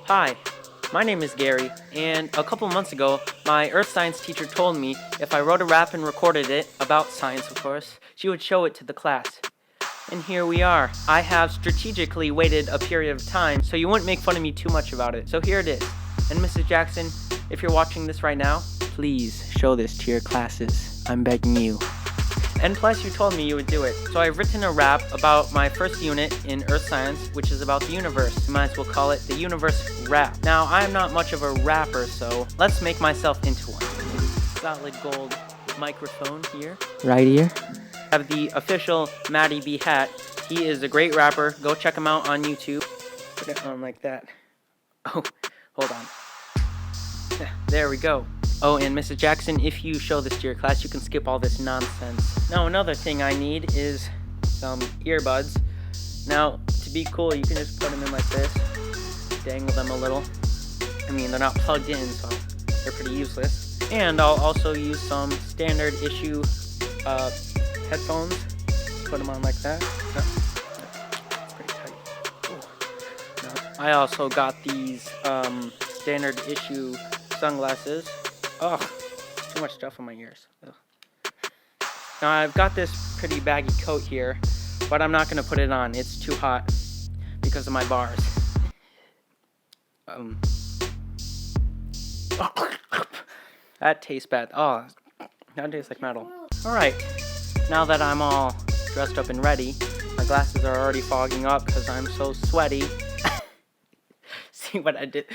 Hi, my name is Gary, and a couple months ago, my earth science teacher told me if I wrote a rap and recorded it, about science of course, she would show it to the class. And here we are. I have strategically waited a period of time so you wouldn't make fun of me too much about it. So here it is. And Mrs. Jackson, if you're watching this right now, please show this to your classes. I'm begging you. And plus you told me you would do it. So I've written a rap about my first unit in earth science, which is about the universe. You might as well call it the universe rap. Now, I'm not much of a rapper, so let's make myself into one. Solid gold microphone here. Right here. I have the official Matty B hat. He is a great rapper. Go check him out on YouTube. Put it on like that. Oh, hold on. There we go. Oh, and Mrs. Jackson, if you show this to your class, you can skip all this nonsense. Now, another thing I need is some earbuds. Now, to be cool, you can just put them in like this. Dangle them a little. I mean, they're not plugged in, so they're pretty useless. And I'll also use some standard issue headphones. Put them on like that. It's pretty tight. Ooh. No. I also got these standard issue sunglasses. Ugh, too much stuff on my ears. Ugh. Now I've got this pretty baggy coat here, but I'm not gonna put it on. It's too hot because of my bars. That tastes bad. Oh, that tastes like metal. Alright, now that I'm all dressed up and ready, my glasses are already fogging up because I'm so sweaty. See what I did?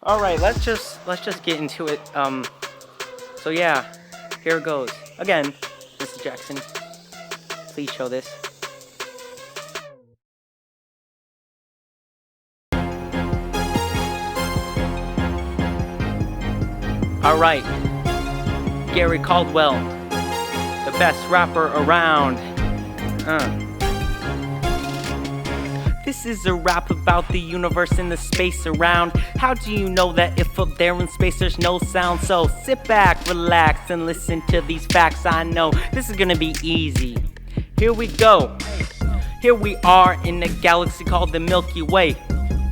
Alright, let's just get into it. So yeah, here it goes. Again, Mrs. Jackson, please show this. Alright, Gary Caldwell, the best rapper around. This is a rap about the universe and the space around. How do you know that if up there in space there's no sound? So sit back, relax, and listen to these facts. I know this is gonna be easy. Here we go. Here we are in a galaxy called the Milky Way.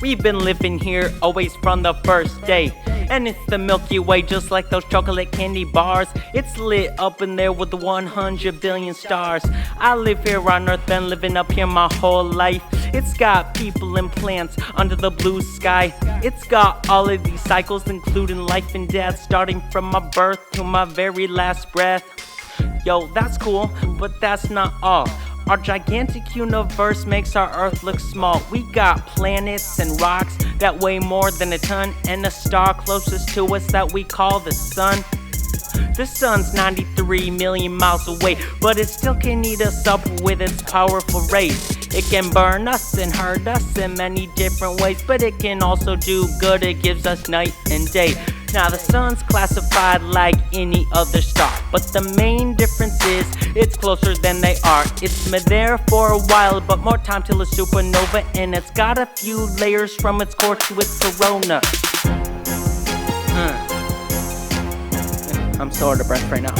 We've been living here always from the first day. And it's the Milky Way, just like those chocolate candy bars. It's lit up in there with the 100 billion stars. I live here on Earth, been living up here my whole life. It's got people and plants under the blue sky. It's got all of these cycles, including life and death, starting from my birth to my very last breath. Yo, that's cool, but that's not all. Our gigantic universe makes our Earth look small. We got planets and rocks that weigh more than a ton, and the star closest to us that we call the sun. The sun's 93 million miles away, but it still can eat us up with its powerful rays. It can burn us and hurt us in many different ways, but it can also do good. It gives us night and day. Now the sun's classified like any other star, but the main difference is it's closer than they are. It's been there for a while, but more time till a supernova, and it's got a few layers from its core to its corona. I'm so out of breath right now.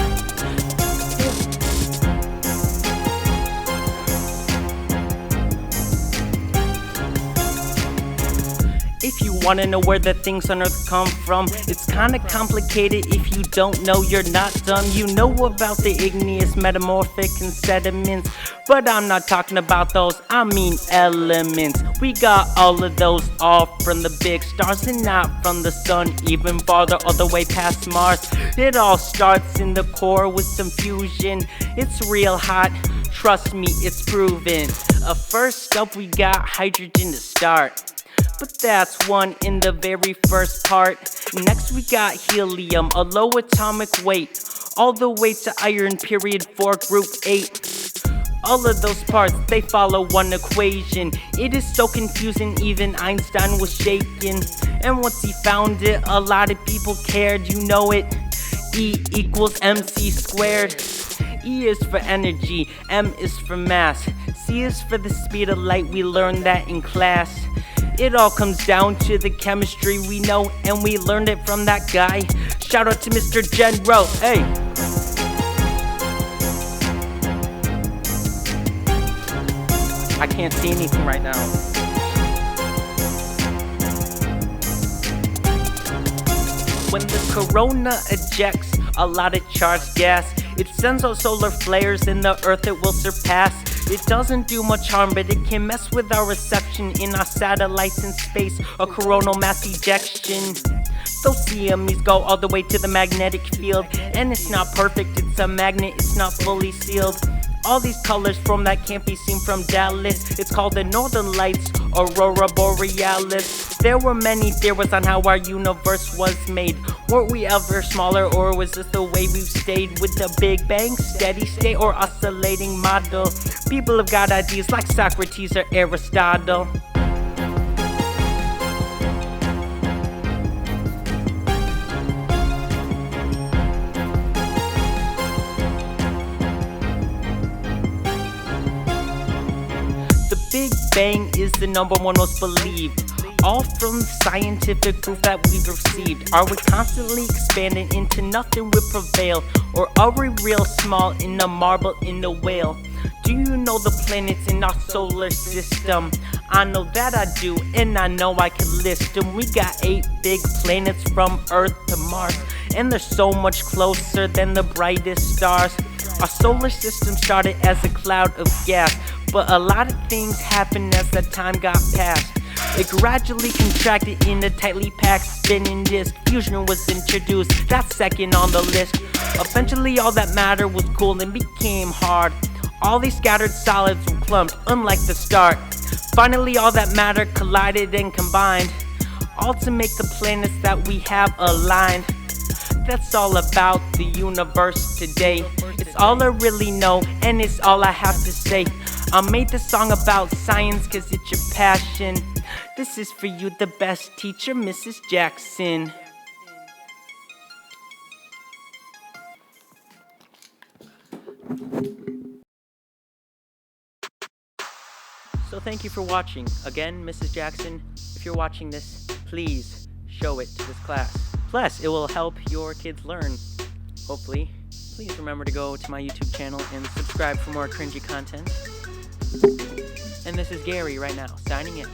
If you want to know where the things on Earth come from, it's kind of complicated. If you don't know, you're not dumb. You know about the igneous, metamorphic, and sediments, but I'm not talking about those, I mean elements. We got all of those all from the big stars and not from the sun, even farther all the way past Mars. It all starts in the core with some fusion. It's real hot, trust me, it's proven. First up, we got hydrogen to start, but that's one in the very first part. Next we got helium, a low atomic weight, all the way to iron, period 4, group 8. All of those parts, they follow one equation. It is so confusing, even Einstein was shaken. And once he found it, a lot of people cared, you know it. E equals mc squared. E is for energy, M is for mass, C is for the speed of light, we learned that in class. It all comes down to the chemistry we know, and we learned it from that guy. Shout out to Mr. General, hey! I can't see anything right now. When the corona ejects a lot of charged gas, it sends out solar flares and the earth it will surpass. It doesn't do much harm, but it can mess with our reception in our satellites in space, a coronal mass ejection. Those CMEs go all the way to the magnetic field, and it's not perfect, it's a magnet, it's not fully sealed. All these colors from that can't be seen from Dallas. It's called the Northern Lights, Aurora Borealis. There were many theories on how our universe was made. Weren't we ever smaller, or was this the way we've stayed? With the Big Bang, steady state, or oscillating model? People have got ideas like Socrates or Aristotle. Big Bang is the number one most believed, all from the scientific proof that we've received. Are we constantly expanding into nothing will prevail, or are we real small in a marble in a whale? Do you know the planets in our solar system? I know that I do, and I know I can list them. We got 8 big planets from Earth to Mars, and they're so much closer than the brightest stars. Our solar system started as a cloud of gas, but a lot of things happened as the time got passed. It gradually contracted in a tightly packed spinning disk. Fusion was introduced, that's second on the list. Eventually all that matter was cooled and became hard. All these scattered solids were clumped, unlike the start. Finally all that matter collided and combined, all to make the planets that we have aligned. That's all about the universe today. It's all I really know, and it's all I have to say. I made this song about science cause it's your passion. This is for you, the best teacher, Mrs. Jackson. So thank you for watching. Again, Mrs. Jackson, if you're watching this, please show it to this class. Plus, it will help your kids learn, hopefully. Please remember to go to my YouTube channel and subscribe for more cringy content. And this is Gary right now, signing out.